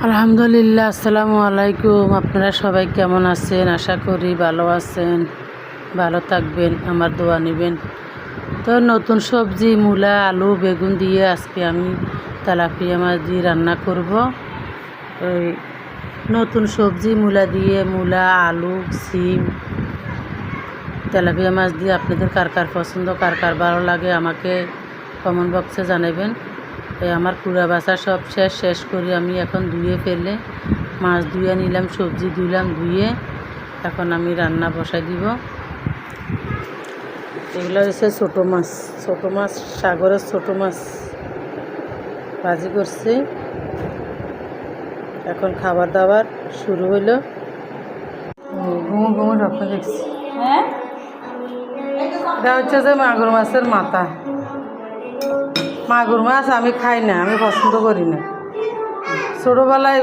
আলহামদুলিল্লাহ, আসসালামু আলাইকুম। আপনারা সবাই কেমন আছেন? আশা করি ভালো আছেন, ভালো থাকবেন, আমার দোয়া নেবেন। তো নতুন সবজি মূলা, আলু, বেগুন দিয়ে আজকে আমি তেলাপিয়া মাছ দিয়ে রান্না করব। ওই নতুন সবজি মূলা দিয়ে, মূলা, আলু, সিম, তেলাপিয়া মাছ দিয়ে আপনাদের কার কার পছন্দ, কার কার ভালো লাগে আমাকে কমেন্ট বক্সে জানাবেন। আমার কুড়া বাছা সব শেষ করে আমি এখন ধুয়ে ফেলে মাছ ধুয়ে নিলাম, সবজি ধুলাম, ধুয়ে এখন আমি রান্না বসাই দিব। এগুলো হচ্ছে ছোটো মাছ, সাগরের ছোটো মাছ ভাজি করছি। এখন খাবার দাবার শুরু হইল। ঘুমো স্বপ্ন দেখছি। এটা হচ্ছে যে মাগুর মাছের মাথা। মাগুর মাছ আমি খাই না, আমি পছন্দ করি না। ছোটোবেলায়